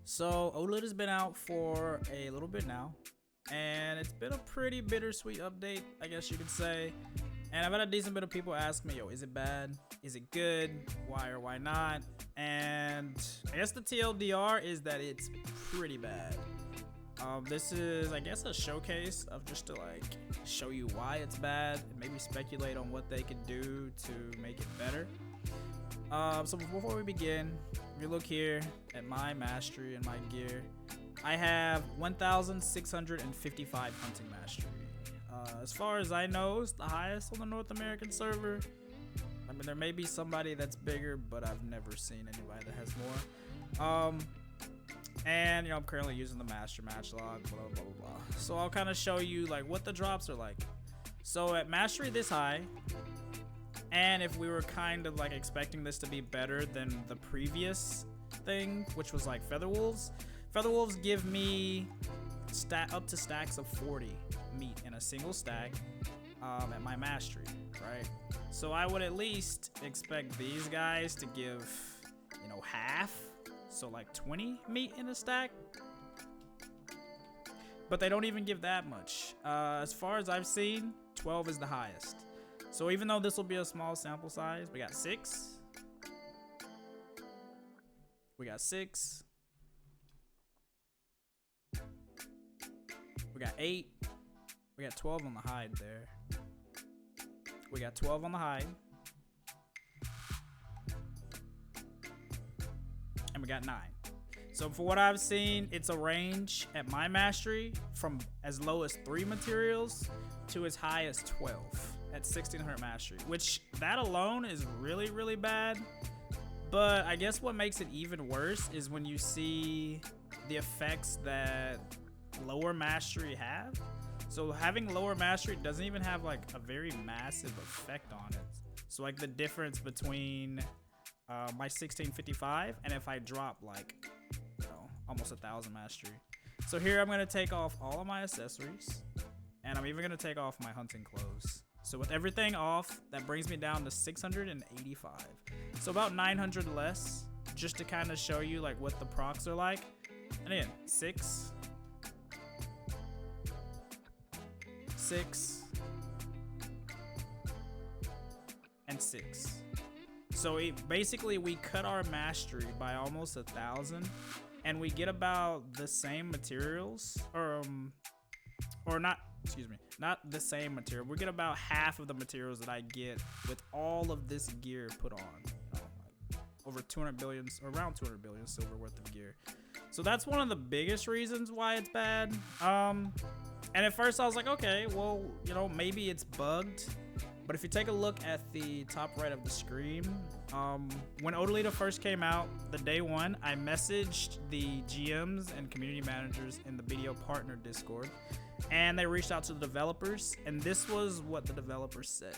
So Odylita's been out for a little bit now, and it's been a pretty bittersweet update, I guess you could say. And I've had a decent bit of people ask me, yo, is it bad? Is it good? Why or why not? And I guess the TLDR is that it's pretty bad. This is, I guess, a showcase of just to like show you why it's bad and maybe speculate on what they could do to make it better. So before we begin, if you look here at my mastery and my gear, I have 1,655 hunting mastery. As far as I know, it's the highest on the North American server. I mean, there may be somebody that's bigger, but I've never seen anybody that has more. And you know, I'm currently using the master match log, blah blah blah blah. So I'll kind of show you like what the drops are like. So at mastery this high, and if we were kind of like expecting this to be better than the previous thing, which was like feather wolves give me up to stacks of 40 meat in a single stack at my mastery, right? So I would at least expect these guys to give, you know, half, so like 20 meat in a stack, but they don't even give that much. As far as I've seen, 12 is the highest. So even though this will be a small sample size, we got 6. We got 6. We got 8. We got 12 on the hide there. We got 12 on the hide. And we got 9. So for what I've seen, it's a range at my mastery from as low as 3 materials to as high as 12 at 1600 mastery, which that alone is really, really bad. But I guess what makes it even worse is when you see the effects that lower mastery have. So having lower mastery doesn't even have like a very massive effect on it. So like the difference between my 1655 and if I drop like, you know, almost 1,000 mastery. So here I'm gonna take off all of my accessories, and I'm even gonna take off my hunting clothes. So with everything off, that brings me down to 685. So about 900 less, just to kind of show you like what the procs are like. And again, 6, 6, and 6. So basically we cut our mastery by almost 1,000, and we get about the same materials, or not, excuse me, not the same material. We get about half of the materials that I get with all of this gear put on. You know, like over 200 billion, or around 200 billion silver worth of gear. So that's one of the biggest reasons why it's bad. And at first I was like, okay, well, you know, maybe it's bugged. But if you take a look at the top right of the screen, when Odylita first came out, the day one, I messaged the GMs and community managers in the BDO partner Discord, and they reached out to the developers, and this was what the developers said.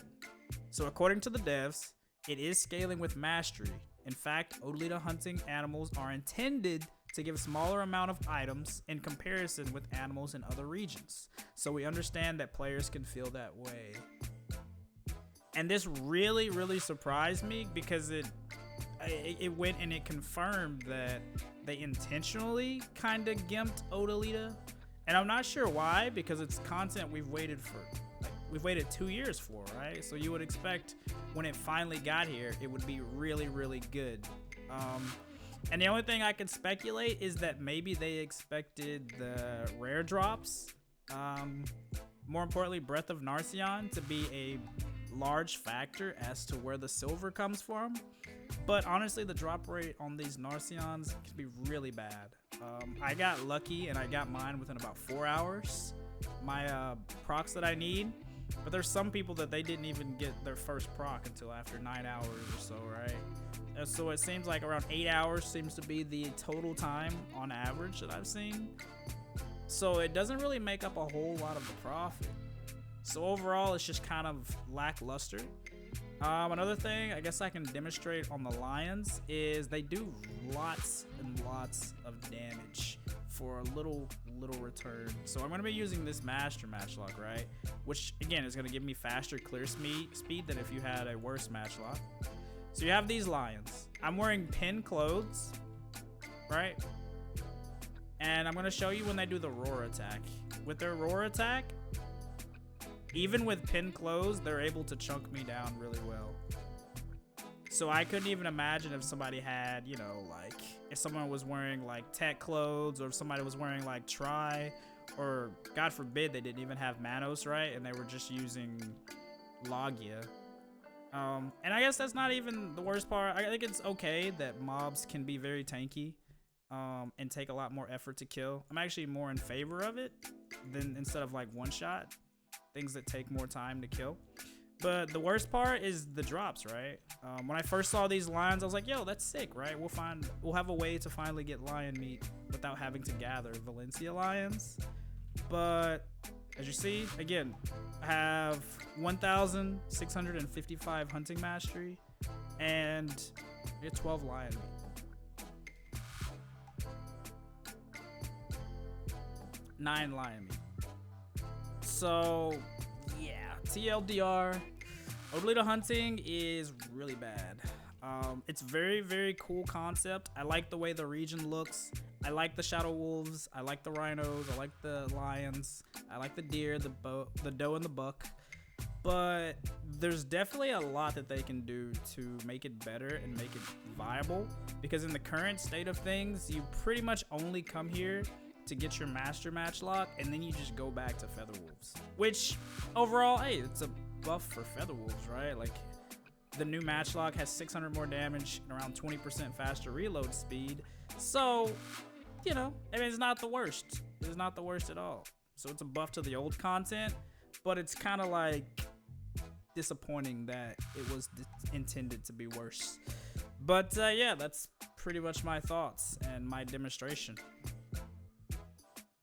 So according to the devs, it is scaling with mastery. In fact, Odyllita hunting animals are intended to give smaller amount of items in comparison with animals in other regions. So we understand that players can feel that way. And this really, really surprised me because it went and it confirmed that they intentionally kind of gimped Odyllita. And I'm not sure why, because it's content we've waited for, like, we've waited 2 years for, right? So you would expect when it finally got here, it would be really, really good. And the only thing I can speculate is that maybe they expected the rare drops, more importantly, Breath of Narcion, to be a large factor as to where the silver comes from. But honestly, the drop rate on these Narcions can be really bad. I got lucky and I got mine within about 4 hours, my procs that I need. But there's some people that they didn't even get their first proc until after 9 hours or so, right? And so it seems like around 8 hours seems to be the total time on average that I've seen. So it doesn't really make up a whole lot of the profit. So overall, it's just kind of lackluster. Another thing I guess I can demonstrate on the lions is they do lots and lots of damage for a little return. So I'm going to be using this master matchlock, right? Which again is going to give me faster clear speed than if you had a worse matchlock. So you have these lions. I'm wearing pin clothes, right? And I'm gonna show you when they do the roar attack. With their roar attack, even with pin closed, they're able to chunk me down really well. So I couldn't even imagine if somebody had, you know, like if someone was wearing like tech clothes, or if somebody was wearing like Tri, or God forbid they didn't even have Manos, right? And they were just using Logia. And I guess that's not even the worst part. I think it's okay that mobs can be very tanky and take a lot more effort to kill. I'm actually more in favor of it than instead of like one shot, things that take more time to kill. But the worst part is the drops, right? When I first saw these lions, I was like, yo, that's sick, right? We'll have a way to finally get lion meat without having to gather Valencia lions. But as you see, again, I have 1,655 hunting mastery and I get 12 lion meat. 9 lion meat. So yeah, TLDR, Odyllita Hunting is really bad. It's very, very cool concept. I like the way the region looks. I like the shadow wolves. I like the rhinos. I like the lions. I like the deer, the doe, and the buck. But there's definitely a lot that they can do to make it better and make it viable. Because in the current state of things, you pretty much only come here to get your master match lock, and then you just go back to feather wolves. Which overall, hey, it's a buff for feather wolves, right? Like the new match lock has 600 more damage and around 20% faster reload speed. So, you know, I mean, it's not the worst. It's not the worst at all. So it's a buff to the old content, but it's kind of like disappointing that it was intended to be worse. But yeah, that's pretty much my thoughts and my demonstration.